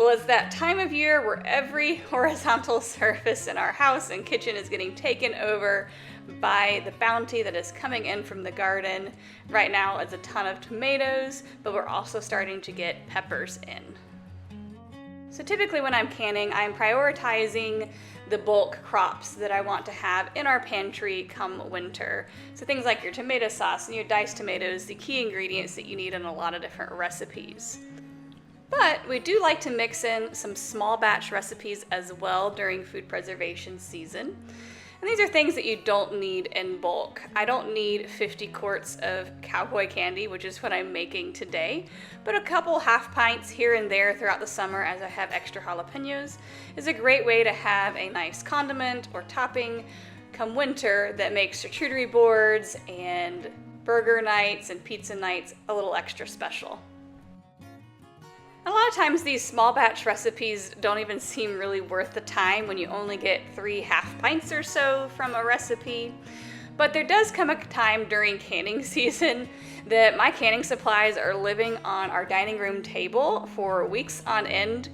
Well, it's that time of year where every horizontal surface in our house and kitchen is getting taken over by the bounty that is coming in from the garden. Right now it's a ton of tomatoes, but we're also starting to get peppers in. So typically when I'm canning, I'm prioritizing the bulk crops that I want to have in our pantry come winter. So things like your tomato sauce and your diced tomatoes, the key ingredients that you need in a lot of different recipes. But we do like to mix in some small batch recipes as well during food preservation season. And these are things that you don't need in bulk. I don't need 50 quarts of Cowboy Candy, which is what I'm making today, but a couple half pints here and there throughout the summer as I have extra jalapenos is a great way to have a nice condiment or topping come winter that makes charcuterie boards and burger nights and pizza nights a little extra special. A lot of times these small batch recipes don't even seem really worth the time when you only get 3 half pints or so from a recipe. But there does come a time during canning season that my canning supplies are living on our dining room table for weeks on end.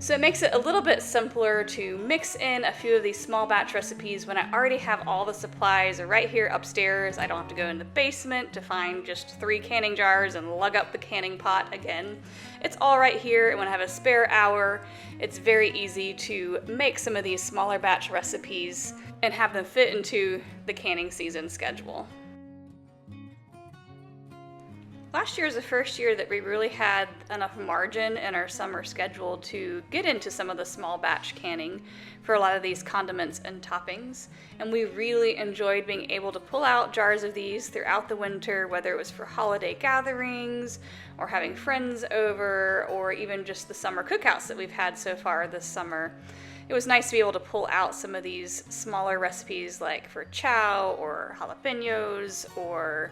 So it makes it a little bit simpler to mix in a few of these small batch recipes when I already have all the supplies right here upstairs. I don't have to go in the basement to find just 3 canning jars and lug up the canning pot again. It's all right here, and when I have a spare hour, it's very easy to make some of these smaller batch recipes and have them fit into the canning season schedule. Last year was the first year that we really had enough margin in our summer schedule to get into some of the small batch canning for a lot of these condiments and toppings. And we really enjoyed being able to pull out jars of these throughout the winter, whether it was for holiday gatherings or having friends over or even just the summer cookouts that we've had so far this summer. It was nice to be able to pull out some of these smaller recipes like for chow or jalapenos or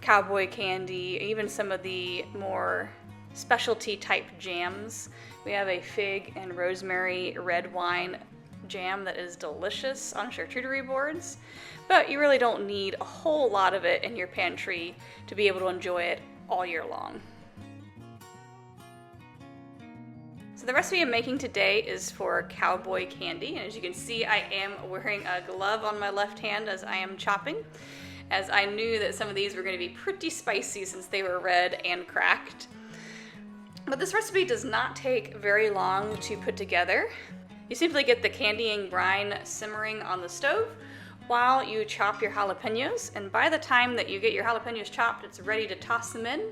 Cowboy Candy, even some of the more specialty type jams. We have a fig and rosemary red wine jam that is delicious on charcuterie boards, but you really don't need a whole lot of it in your pantry to be able to enjoy it all year long. So the recipe I'm making today is for Cowboy Candy, and as you can see, I am wearing a glove on my left hand as I am chopping, as I knew that some of these were going to be pretty spicy since they were red and cracked. But this recipe does not take very long to put together. You simply get the candying brine simmering on the stove while you chop your jalapenos, and by the time that you get your jalapenos chopped, it's ready to toss them in,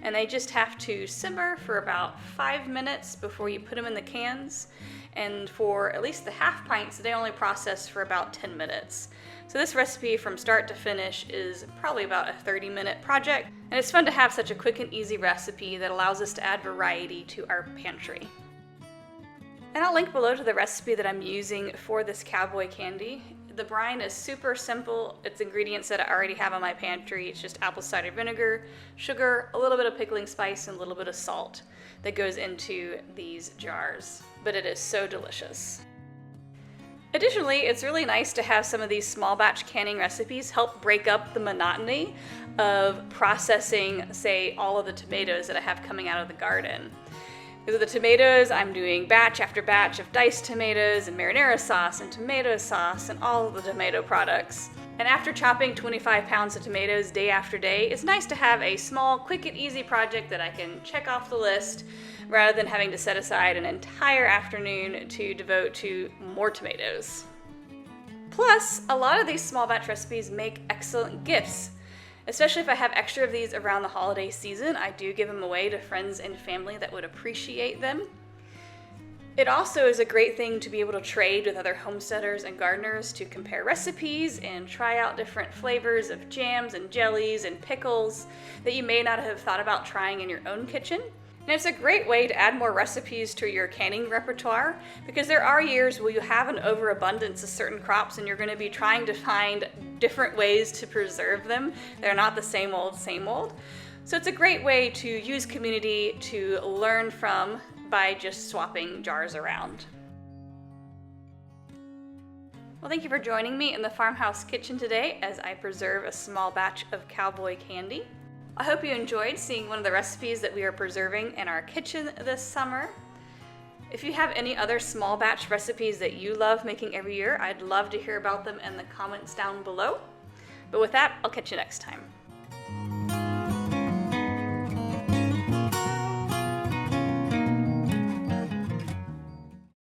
and they just have to simmer for about 5 minutes before you put them in the cans. And for at least the half pints, they only process for about 10 minutes. So this recipe from start to finish is probably about a 30-minute project, and it's fun to have such a quick and easy recipe that allows us to add variety to our pantry. And I'll link below to the recipe that I'm using for this Cowboy Candy. The brine is super simple. It's ingredients that I already have in my pantry. It's just apple cider vinegar, sugar, a little bit of pickling spice, and a little bit of salt that goes into these jars. But it is so delicious. Additionally, it's really nice to have some of these small batch canning recipes help break up the monotony of processing, say, all of the tomatoes that I have coming out of the garden. Because of the tomatoes, I'm doing batch after batch of diced tomatoes and marinara sauce and tomato sauce and all of the tomato products. And after chopping 25 pounds of tomatoes day after day, it's nice to have a small, quick and easy project that I can check off the list rather than having to set aside an entire afternoon to devote to more tomatoes. Plus, a lot of these small batch recipes make excellent gifts. Especially if I have extra of these around the holiday season, I do give them away to friends and family that would appreciate them. It also is a great thing to be able to trade with other homesteaders and gardeners to compare recipes and try out different flavors of jams and jellies and pickles that you may not have thought about trying in your own kitchen. And it's a great way to add more recipes to your canning repertoire, because there are years where you have an overabundance of certain crops and you're going to be trying to find different ways to preserve them. They're not the same old, same old. So it's a great way to use community to learn from by just swapping jars around. Well, thank you for joining me in the farmhouse kitchen today as I preserve a small batch of Cowboy Candy. I hope you enjoyed seeing one of the recipes that we are preserving in our kitchen this summer. If you have any other small batch recipes that you love making every year, I'd love to hear about them in the comments down below. But with that, I'll catch you next time.